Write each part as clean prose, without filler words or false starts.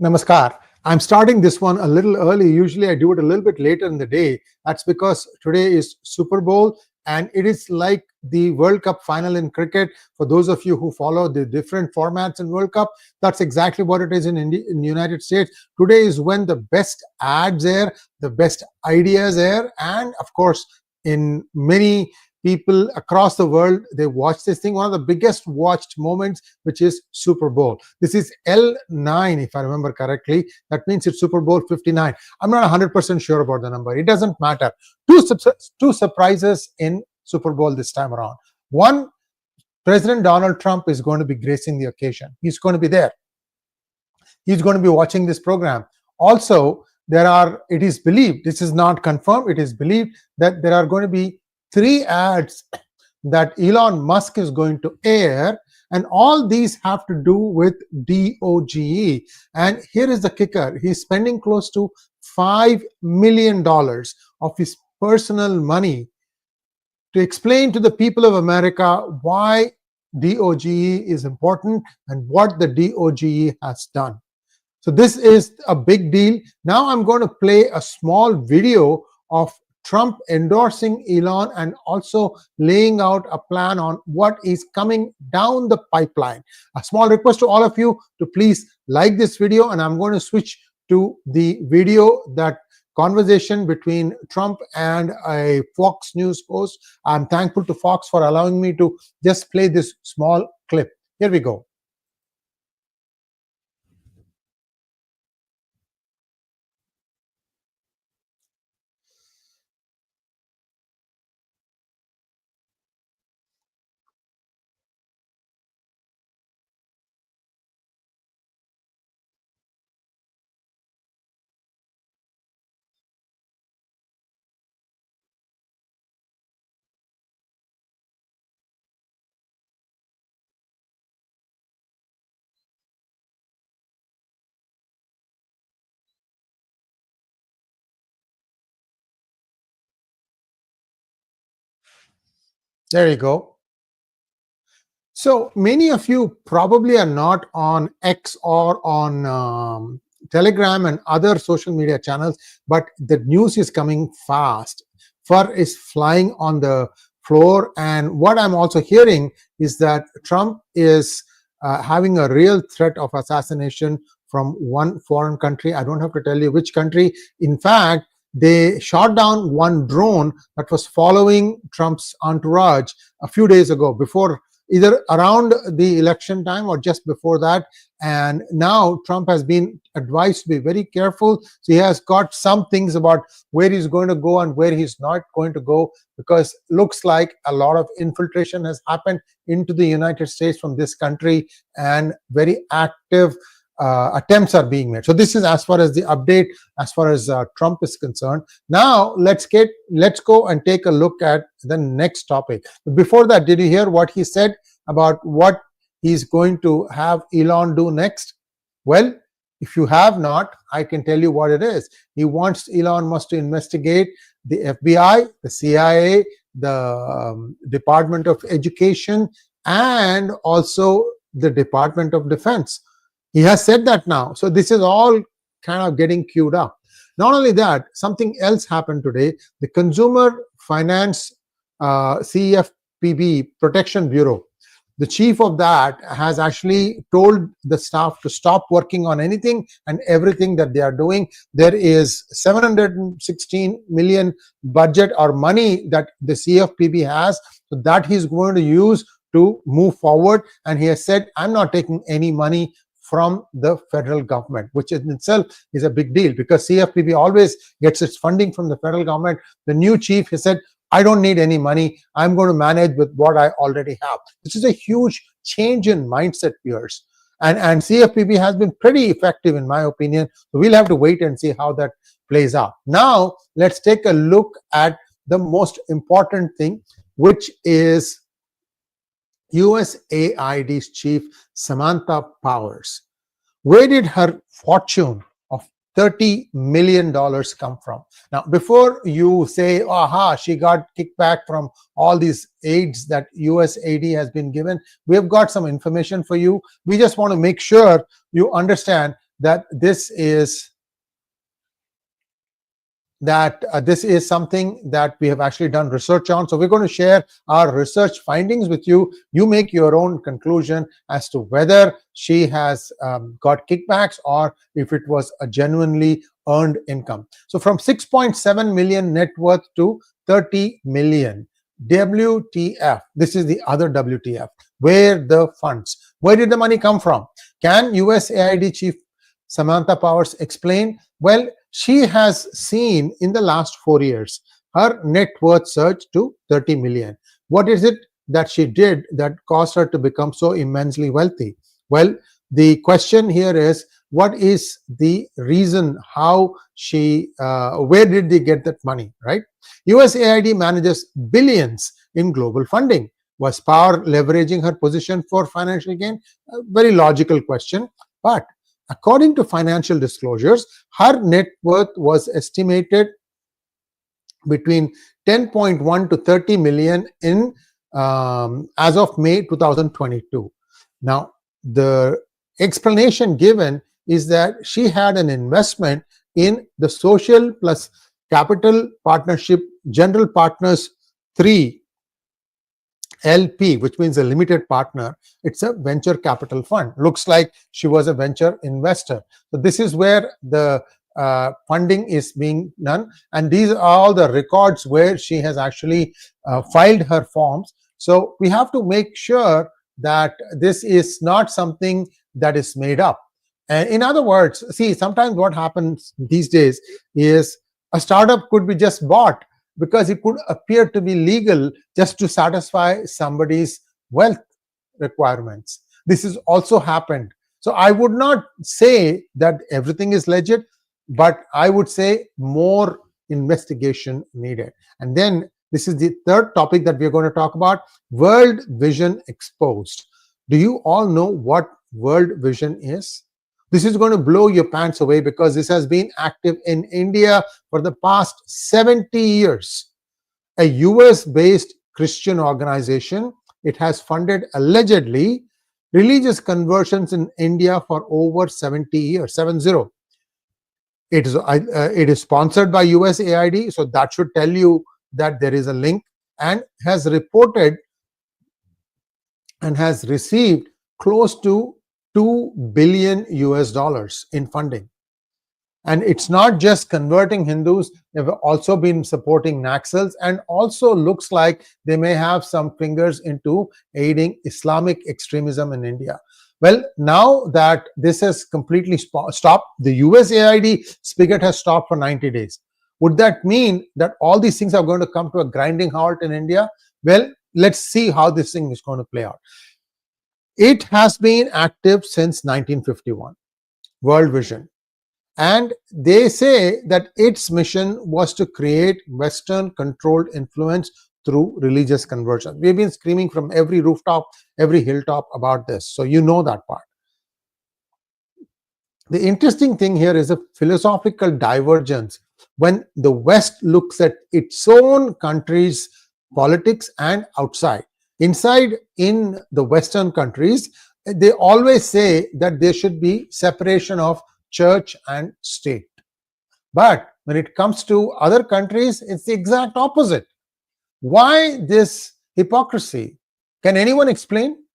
Namaskar. I'm starting this one a little early. Usually I do it a little bit later in the day. That's because today is Super Bowl and it is like the World Cup final in cricket. For those of you who follow the different formats in World Cup, that's exactly what it is in the United States. Today is when the best ads air, the best ideas air, and of course, in many people across the world, they watch this thing. One of the biggest watched moments, which is Super Bowl. This is L9, if I remember correctly. That means it's Super Bowl 59. I'm not 100% sure about the number. It doesn't matter. Two surprises in Super Bowl this time around. One, President Donald Trump is going to be gracing the occasion. He's going to be there. He's going to be watching this program. Also, it is believed, this is not confirmed, it is believed that there are going to be 3 ads that Elon Musk is going to air, and all these have to do with 𝗤𝗎. And here is the kicker. He's spending close to $5 million of his personal money to explain to the people of America why 𝗤𝗎 is important and what the 𝗤𝗎 has done. So this is a big deal. Now I'm going to play a small video of Trump endorsing Elon and also laying out a plan on what is coming down the pipeline. A small request to all of you to please like this video, and I'm going to switch to the video, that conversation between Trump and a Fox News host. I'm thankful to Fox for allowing me to just play this small clip. Here we go. There you go. So many of you probably are not on X or on Telegram and other social media channels, but the news is coming fast. Fur is flying on the floor, and what I'm also hearing is that Trump is having a real threat of assassination from one foreign country. I don't have to tell you which country. In fact, they shot down one drone that was following Trump's entourage a few days ago, before either around the election time or just before that. And now Trump has been advised to be very careful. So he has got some things about where he's going to go and where he's not going to go, because looks like a lot of infiltration has happened into the United States from this country, and very active attempts are being made. So this is as far as the update as far as Trump is concerned. Now let's go and take a look at the next topic. Before that, did you hear what he said about what he's going to have Elon do next? Well, if you have not, I can tell you what it is. He wants Elon Musk to investigate the FBI, the CIA, the Department of Education, and also the Department of Defense. He has said that now. So this is all kind of getting queued up. Not only that, something else happened today. The Consumer Finance CFPB Protection Bureau, the chief of that has actually told the staff to stop working on anything and everything that they are doing. There is 716 million budget or money that the CFPB has, so that he's going to use to move forward. And he has said, I'm not taking any money from the federal government, which in itself is a big deal, because CFPB always gets its funding from the federal government. The new chief has said, I don't need any money. I'm going to manage with what I already have. This is a huge change in mindset, viewers. And CFPB has been pretty effective, in my opinion. So we'll have to wait and see how that plays out. Now, let's take a look at the most important thing, which is USAID's chief, Samantha Power. Where did her fortune of $30 million come from? Now, before you say, aha, she got kickback from all these aids that USAID has been given, we have got some information for you. We just want to make sure you understand that this is something that we have actually done research on. So we're going to share our research findings with you. You make your own conclusion as to whether she has got kickbacks or if it was a genuinely earned income. So from 6.7 million net worth to 30 million. WTF. This is the other WTF. Where the funds? Where did the money come from? Can USAID Chief Samantha Powers explain? Well, she has seen in the last 4 years her net worth surge to 30 million. What is it that she did that caused her to become so immensely wealthy? Well, the question here is, what is the reason how she, where did they get that money, right? USAID manages billions in global funding. Was Power leveraging her position for financial gain? A very logical question, but according to financial disclosures, her net worth was estimated between 10.1 to 30 million in as of May 2022. Now, the explanation given is that she had an investment in the Social Plus Capital Partnership General Partners 3 LP, which means a limited partner. It's a venture capital fund. Looks like she was a venture investor. So this is where the funding is being done, and these are all the records where she has actually filed her forms. So we have to make sure that this is not something that is made up. And in other words, see, sometimes what happens these days is a startup could be just bought because it could appear to be legal just to satisfy somebody's wealth requirements. This has also happened. So I would not say that everything is legit, but I would say more investigation needed. And then this is the third topic that we're going to talk about, World Vision exposed. Do you all know what World Vision is? This is going to blow your pants away because this has been active in India for the past 70 years. A US-based Christian organization. It has funded allegedly religious conversions in India for over 70 years, 70. It is sponsored by USAID, so that should tell you that there is a link, and has reported and has received close to $2 billion in funding. And it's not just converting Hindus, they've also been supporting Naxals, and also looks like they may have some fingers into aiding Islamic extremism in India. Well, now that this has completely stopped, the USAID spigot has stopped for 90 days. Would that mean that all these things are going to come to a grinding halt in India? Well, let's see how this thing is going to play out. It has been active since 1951, World Vision. And they say that its mission was to create Western controlled influence through religious conversion. We've been screaming from every rooftop, every hilltop about this. So you know that part. The interesting thing here is a philosophical divergence when the West looks at its own country's politics and outside. Inside, in the Western countries, they always say that there should be separation of church and state. But when it comes to other countries, it's the exact opposite. Why this hypocrisy? Can anyone explain?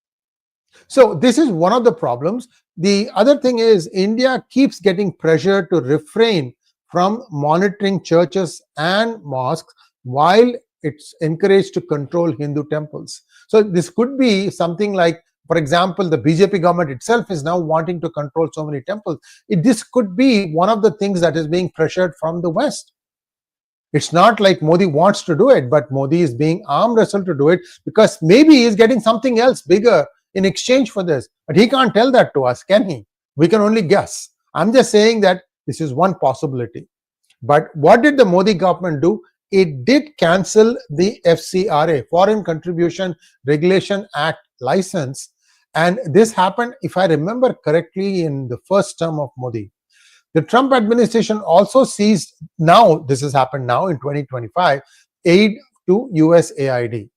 So this is one of the problems. The other thing is India keeps getting pressure to refrain from monitoring churches and mosques while it's encouraged to control Hindu temples. So this could be something like, for example, the BJP government itself is now wanting to control so many temples. This could be one of the things that is being pressured from the West. It's not like Modi wants to do it, but Modi is being arm wrestled to do it because maybe he's getting something else bigger in exchange for this. But he can't tell that to us, can he? We can only guess. I'm just saying that this is one possibility. But what did the Modi government do? It did cancel the FCRA, Foreign Contribution Regulation Act license. And this happened, if I remember correctly, in the first term of Modi. The Trump administration also seized, now this has happened now in 2025, aid to USAID.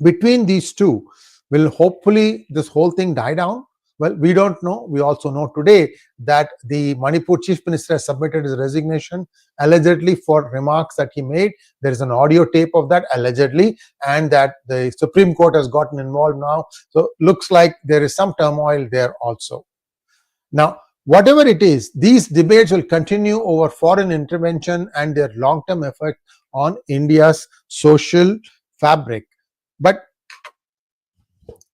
Between these two, will hopefully this whole thing die down? Well, we don't know. We also know today that the Manipur Chief Minister has submitted his resignation, allegedly for remarks that he made. There is an audio tape of that, allegedly, and that the Supreme Court has gotten involved now. So looks like there is some turmoil there also. Now, whatever it is, these debates will continue over foreign intervention and their long-term effect on India's social fabric. But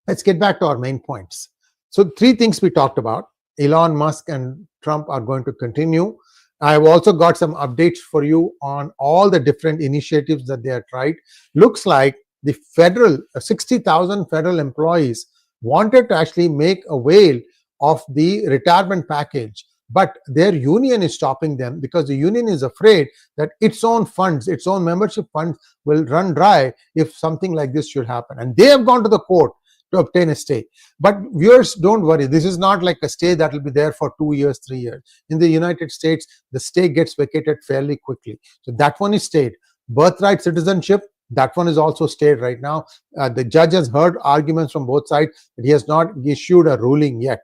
let's get back to our main points. So 3 things we talked about. Elon Musk and Trump are going to continue. I've also got some updates for you on all the different initiatives that they have tried. Looks like the federal 60,000 federal employees wanted to actually make a avail of the retirement package, but their union is stopping them because the union is afraid that its own funds, its own membership funds will run dry if something like this should happen, and they have gone to the court to obtain a stay. But viewers, don't worry, this is not like a stay that will be there for 2 years, 3 years. In the United States, the stay gets vacated fairly quickly, so that one is stayed. Birthright citizenship, that one is also stayed right now. The judge has heard arguments from both sides, but he has not issued a ruling yet.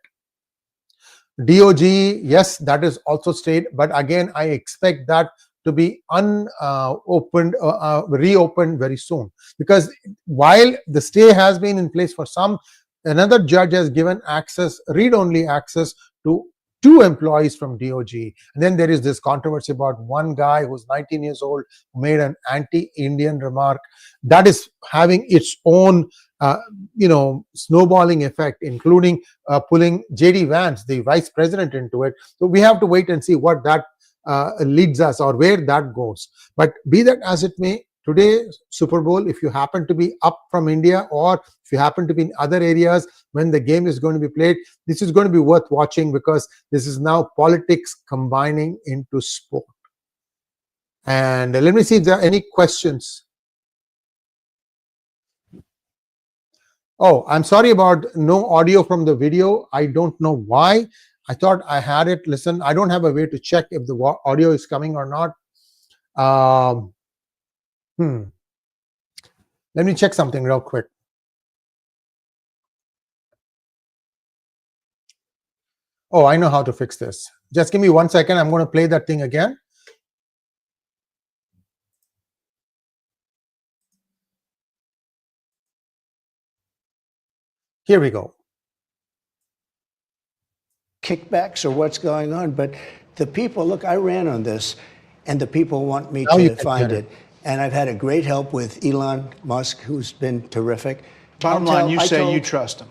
DOG, yes, that is also stayed, but again, I expect that to be reopened very soon, because while the stay has been in place for some, another judge has given access, read-only access, to 2 employees from DOG. And then there is this controversy about one guy who's 19 years old who made an anti-Indian remark that is having its own snowballing effect, including pulling JD Vance, the vice president, into it. So we have to wait and see what that leads us, or where that goes. But be that as it may, today Super Bowl, if you happen to be up from India, or if you happen to be in other areas when the game is going to be played, this is going to be worth watching, because this is now politics combining into sport. And let me see if there are any questions. Oh, I'm sorry about no audio from the video. I don't know why. I thought I had it. Listen, I don't have a way to check if the audio is coming or not. Let me check something real quick. Oh, I know how to fix this. Just give me 1 second. I'm going to play that thing again. Here we go. Kickbacks or what's going on, but the people, look, I ran on this, and the people want me to find it. And I've had a great help with Elon Musk, who's been terrific. Bottom line, you say you trust him.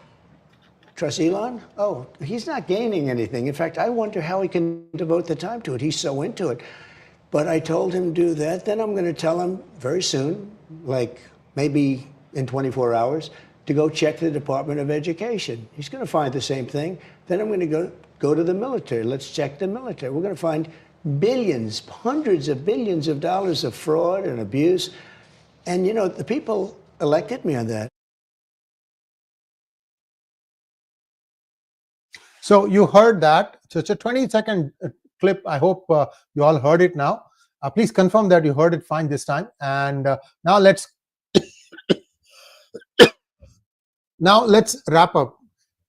Trust Elon? Oh, he's not gaining anything. In fact, I wonder how he can devote the time to it. He's so into it. But I told him to do that. Then I'm going to tell him very soon, like maybe in 24 hours, to go check the Department of Education. He's going to find the same thing. Then I'm going to go to the military. Let's check the military. We're going to find billions, hundreds of billions of dollars of fraud and abuse. And, you know, the people elected me on that. So you heard that. So it's a 20-second clip. I hope you all heard it now. Please confirm that you heard it fine this time. And now let's wrap up.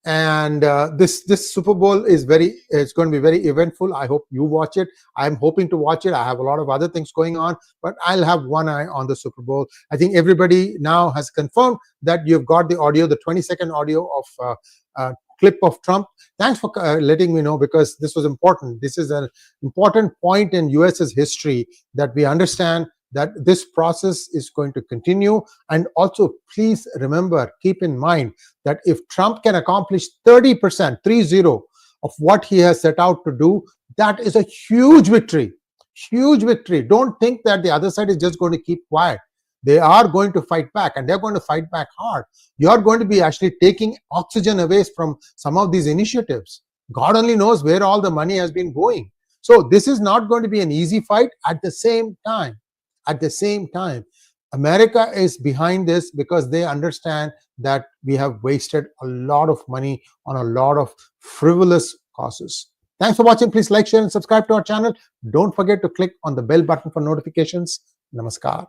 And this Super Bowl is it's going to be very eventful. I hope you watch it. I'm hoping to watch it. I have a lot of other things going on, but I'll have one eye on the Super Bowl. I think everybody now has confirmed that you've got the audio, the 20-second audio of clip of Trump. Thanks for letting me know, because this was important. This is an important point in US's history, that we understand that this process is going to continue. And also, please remember, keep in mind that if Trump can accomplish 30%, 30, of what he has set out to do, that is a huge victory. Huge victory. Don't think that the other side is just going to keep quiet. They are going to fight back, and they're going to fight back hard. You're going to be actually taking oxygen away from some of these initiatives. God only knows where all the money has been going. So this is not going to be an easy fight. At the same time, America is behind this, because they understand that we have wasted a lot of money on a lot of frivolous causes. Thanks for watching. Please like, share, and subscribe to our channel. Don't forget to click on the bell button for notifications. Namaskar.